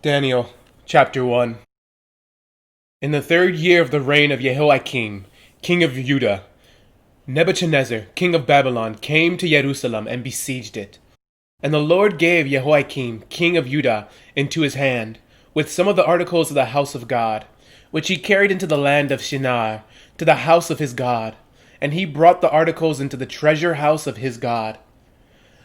Daniel, chapter 1. In the 3rd year of the reign of Jehoiakim, king of Judah, Nebuchadnezzar, king of Babylon, came to Jerusalem and besieged it. And the Lord gave Jehoiakim, king of Judah, into his hand, with some of the articles of the house of God, which he carried into the land of Shinar, to the house of his God. And he brought the articles into the treasure house of his God.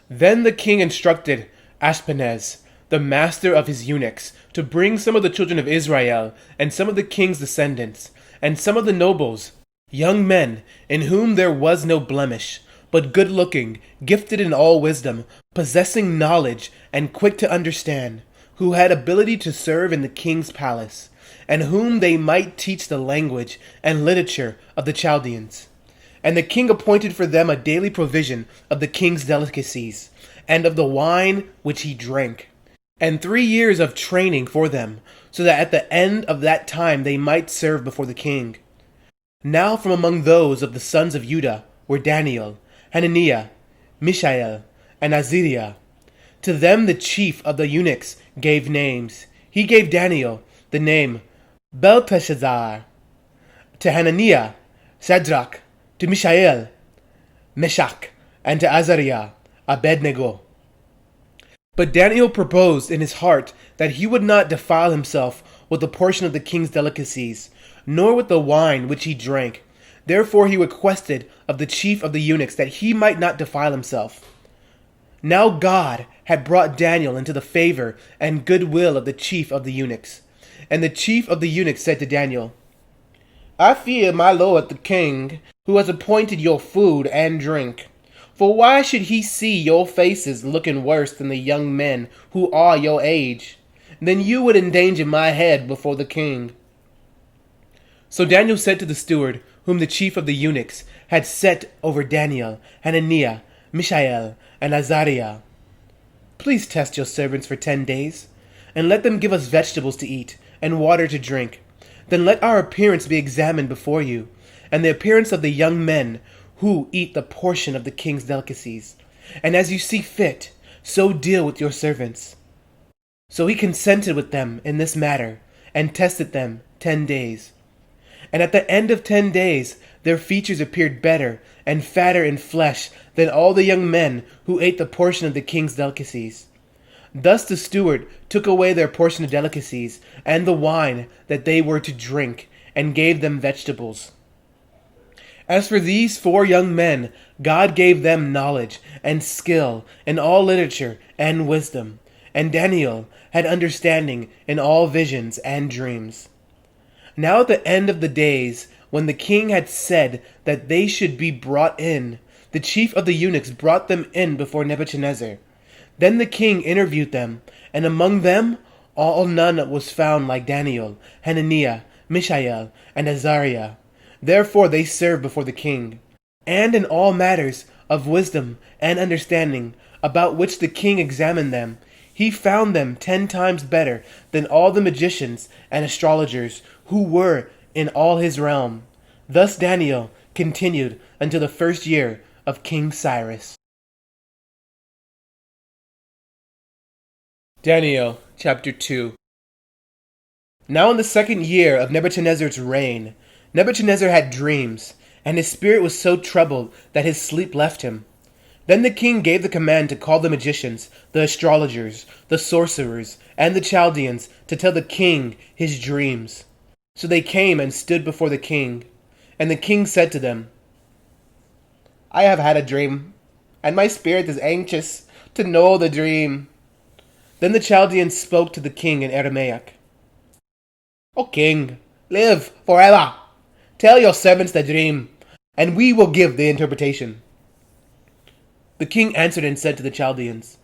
Then the king instructed Ashpenaz, the master of his eunuchs, to bring some of the children of Israel, and some of the king's descendants, and some of the nobles, young men, in whom there was no blemish, but good-looking, gifted in all wisdom, possessing knowledge, and quick to understand, who had ability to serve in the king's palace, and whom they might teach the language and literature of the Chaldeans. And the king appointed for them a daily provision of the king's delicacies, and of the wine which he drank, and 3 years of training for them, so that at the end of that time they might serve before the king. Now from among those of the sons of Judah were Daniel, Hananiah, Mishael, and Azariah. To them the chief of the eunuchs gave names. He gave Daniel the name Belteshazzar, to Hananiah, Shadrach, to Mishael, Meshach, and to Azariah, Abednego. But Daniel proposed in his heart that he would not defile himself with a portion of the king's delicacies, nor with the wine which he drank. Therefore he requested of the chief of the eunuchs that he might not defile himself. Now God had brought Daniel into the favor and goodwill of the chief of the eunuchs. And the chief of the eunuchs said to Daniel, I fear my lord the king, who has appointed your food and drink. For why should he see your faces looking worse than the young men who are your age? Then you would endanger my head before the king. So Daniel said to the steward, whom the chief of the eunuchs had set over Daniel, Hananiah, Mishael, and Azariah, Please test your servants for 10 days, and let them give us vegetables to eat and water to drink. Then let our appearance be examined before you, and the appearance of the young men who eat the portion of the king's delicacies. And as you see fit, so deal with your servants. So he consented with them in this matter, and tested them 10 days. And at the end of 10 days, their features appeared better and fatter in flesh than all the young men who ate the portion of the king's delicacies. Thus the steward took away their portion of delicacies, and the wine that they were to drink, and gave them vegetables. As for these 4 young men, God gave them knowledge and skill in all literature and wisdom, and Daniel had understanding in all visions and dreams. Now at the end of the days, when the king had said that they should be brought in, the chief of the eunuchs brought them in before Nebuchadnezzar. Then the king interviewed them, and among them none was found like Daniel, Hananiah, Mishael, and Azariah. Therefore they served before the king. And in all matters of wisdom and understanding, about which the king examined them, he found them 10 times better than all the magicians and astrologers who were in all his realm. Thus Daniel continued until the 1st year of King Cyrus. Daniel chapter 2. Now in the 2nd year of Nebuchadnezzar's reign, Nebuchadnezzar had dreams, and his spirit was so troubled that his sleep left him. Then the king gave the command to call the magicians, the astrologers, the sorcerers, and the Chaldeans to tell the king his dreams. So they came and stood before the king. And the king said to them, I have had a dream, and my spirit is anxious to know the dream. Then the Chaldeans spoke to the king in Aramaic. O king, live forever. Tell your servants the dream, and we will give the interpretation. The king answered and said to the Chaldeans,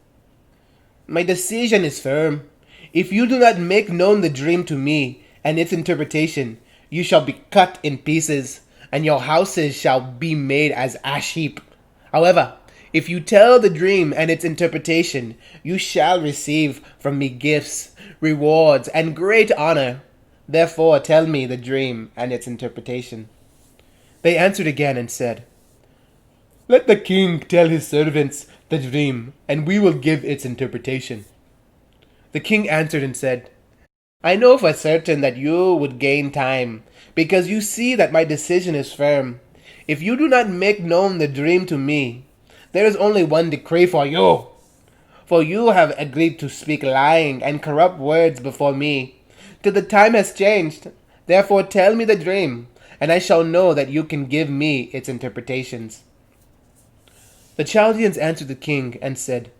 My decision is firm. If you do not make known the dream to me and its interpretation, you shall be cut in pieces, and your houses shall be made as ash heap. However, if you tell the dream and its interpretation, you shall receive from me gifts, rewards, and great honor. Therefore tell me the dream and its interpretation. They answered again and said, Let the king tell his servants the dream, and we will give its interpretation. The king answered and said, I know for certain that you would gain time, because you see that my decision is firm. If you do not make known the dream to me, there is only one decree for you. For you have agreed to speak lying and corrupt words before me, till the time has changed. Therefore tell me the dream, and I shall know that you can give me its interpretations. The Chaldeans answered the king and said,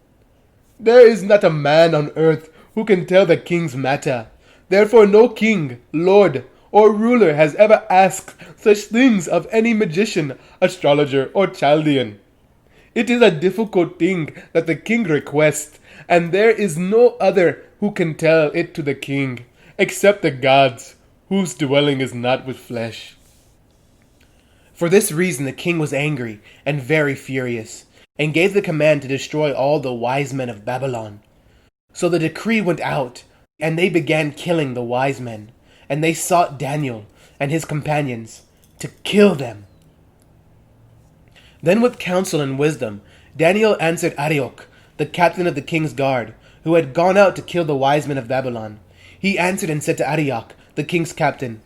There is not a man on earth who can tell the king's matter. Therefore no king, lord, or ruler has ever asked such things of any magician, astrologer, or Chaldean. It is a difficult thing that the king requests, and there is no other who can tell it to the king, except the gods, whose dwelling is not with flesh. For this reason the king was angry and very furious, and gave the command to destroy all the wise men of Babylon. So the decree went out, and they began killing the wise men, and they sought Daniel and his companions to kill them. Then with counsel and wisdom, Daniel answered Arioch, the captain of the king's guard, who had gone out to kill the wise men of Babylon. He answered and said to Arioch, the king's captain,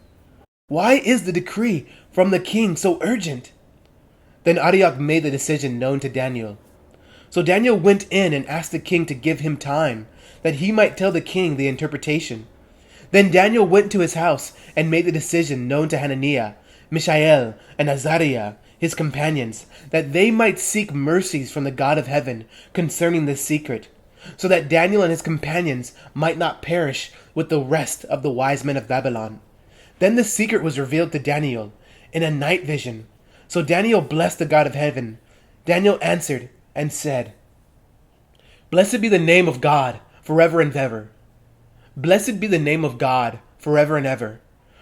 Why is the decree from the king so urgent? Then Arioch made the decision known to Daniel. So Daniel went in and asked the king to give him time, that he might tell the king the interpretation. Then Daniel went to his house and made the decision known to Hananiah, Mishael, and Azariah, his companions, that they might seek mercies from the God of heaven concerning this secret, so that Daniel and his companions might not perish with the rest of the wise men of Babylon. Then the secret was revealed to Daniel in a night vision. So Daniel blessed the God of heaven. Daniel answered and said, Blessed be the name of God forever and ever. Blessed be the name of God forever and ever.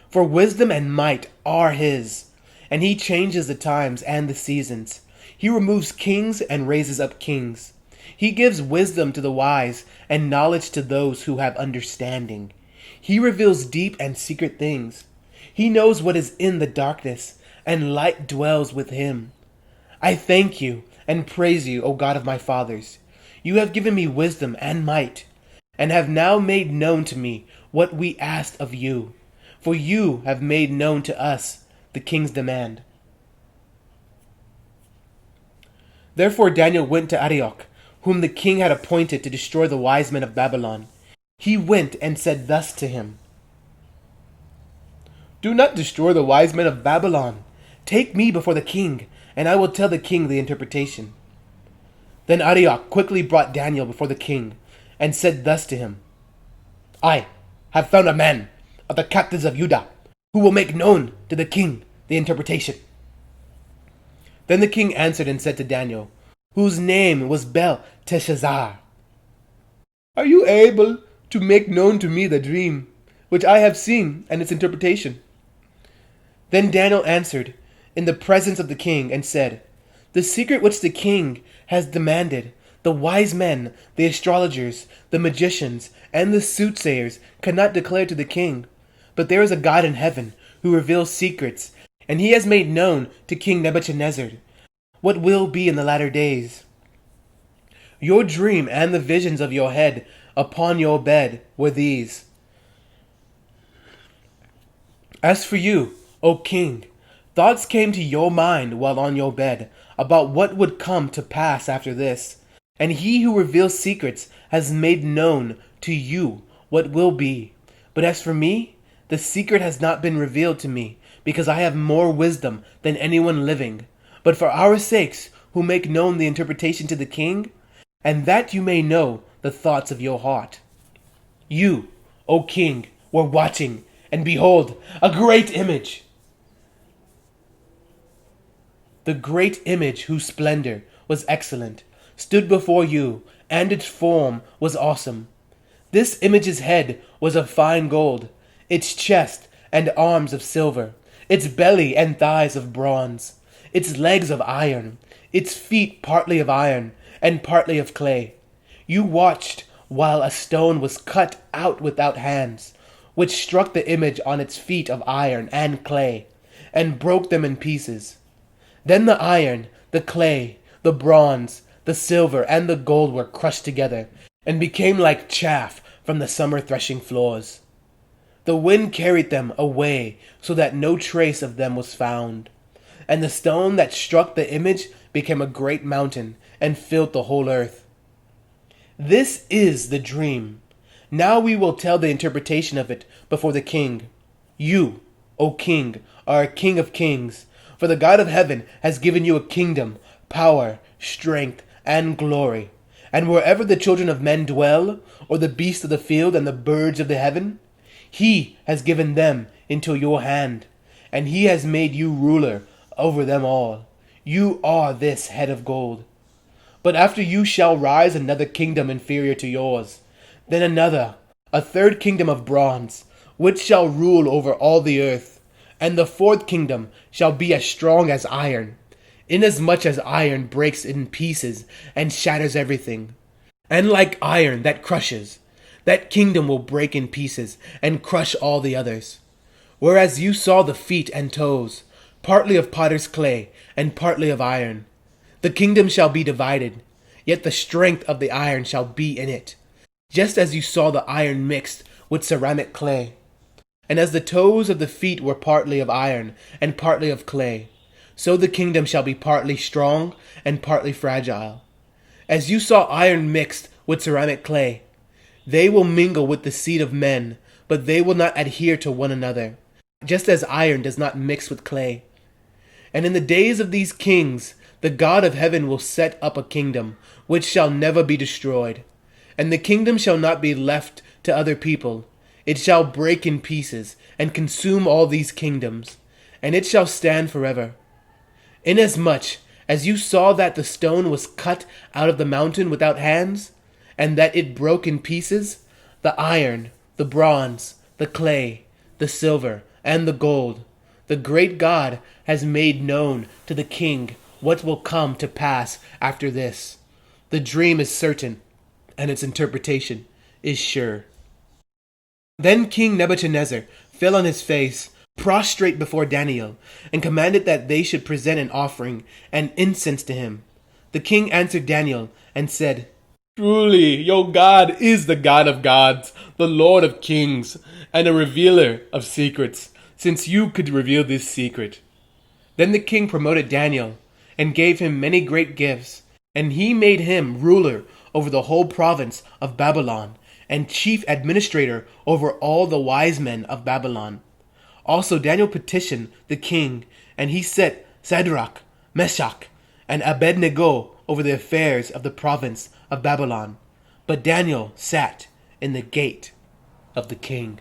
For wisdom and might are his, and he changes the times and the seasons. He removes kings and raises up kings. He gives wisdom to the wise and knowledge to those who have understanding. He reveals deep and secret things. He knows what is in the darkness, and light dwells with him. I thank you and praise you, O God of my fathers. You have given me wisdom and might, and have now made known to me what we asked of you. For you have made known to us the king's demand. Therefore Daniel went to Arioch, whom the king had appointed to destroy the wise men of Babylon. He went and said thus to him, Do not destroy the wise men of Babylon. Take me before the king, and I will tell the king the interpretation. Then Arioch quickly brought Daniel before the king, and said thus to him, I have found a man of the captains of Judah, who will make known to the king the interpretation. Then the king answered and said to Daniel, whose name was Belteshazzar, Are you able to make known to me the dream which I have seen and its interpretation? Then Daniel answered in the presence of the king and said, The secret which the king has demanded, the wise men, the astrologers, the magicians, and the soothsayers cannot declare to the king. But there is a God in heaven who reveals secrets, and he has made known to King Nebuchadnezzar what will be in the latter days. Your dream and the visions of your head upon your bed were these. As for you, O king, thoughts came to your mind while on your bed about what would come to pass after this, and he who reveals secrets has made known to you what will be. But as for me, the secret has not been revealed to me, because I have more wisdom than anyone living. But for our sakes, who make known the interpretation to the king, and that you may know the thoughts of your heart. You, O king, were watching, and behold, a great image. The great image, whose splendor was excellent, stood before you, and its form was awesome. This image's head was of fine gold, its chest and arms of silver, its belly and thighs of bronze, its legs of iron, its feet partly of iron and partly of clay. You watched while a stone was cut out without hands, which struck the image on its feet of iron and clay, and broke them in pieces. Then the iron, the clay, the bronze, the silver, and the gold were crushed together, and became like chaff from the summer threshing floors. The wind carried them away so that no trace of them was found. And the stone that struck the image became a great mountain and filled the whole earth. This is the dream. Now we will tell the interpretation of it before the king. You, O king, are a king of kings, for the God of heaven has given you a kingdom, power, strength, and glory. And wherever the children of men dwell, or the beasts of the field and the birds of the heaven, he has given them into your hand, and he has made you ruler over them all. You are this head of gold. But after you shall rise another kingdom inferior to yours, then another, a third kingdom of bronze, which shall rule over all the earth. And the fourth kingdom shall be as strong as iron, inasmuch as iron breaks in pieces and shatters everything. And like iron that crushes, that kingdom will break in pieces and crush all the others. Whereas you saw the feet and toes, partly of potter's clay and partly of iron. The kingdom shall be divided, yet the strength of the iron shall be in it, just as you saw the iron mixed with ceramic clay. And as the toes of the feet were partly of iron and partly of clay, so the kingdom shall be partly strong and partly fragile. As you saw iron mixed with ceramic clay, they will mingle with the seed of men, but they will not adhere to one another, just as iron does not mix with clay. And in the days of these kings, the God of heaven will set up a kingdom, which shall never be destroyed. And the kingdom shall not be left to other people. It shall break in pieces, and consume all these kingdoms, and it shall stand forever. Inasmuch as you saw that the stone was cut out of the mountain without hands, and that it broke in pieces, the iron, the bronze, the clay, the silver, and the gold, the great God has made known to the king what will come to pass after this. The dream is certain, and its interpretation is sure. Then King Nebuchadnezzar fell on his face, prostrate before Daniel, and commanded that they should present an offering and incense to him. The king answered Daniel and said, Truly, your God is the God of gods, the Lord of kings, and a revealer of secrets, since you could reveal this secret. Then the king promoted Daniel, and gave him many great gifts, and he made him ruler over the whole province of Babylon, and chief administrator over all the wise men of Babylon. Also Daniel petitioned the king, and he set Shadrach, Meshach, and Abednego over the affairs of the province of Babylon. But Daniel sat in the gate of the king.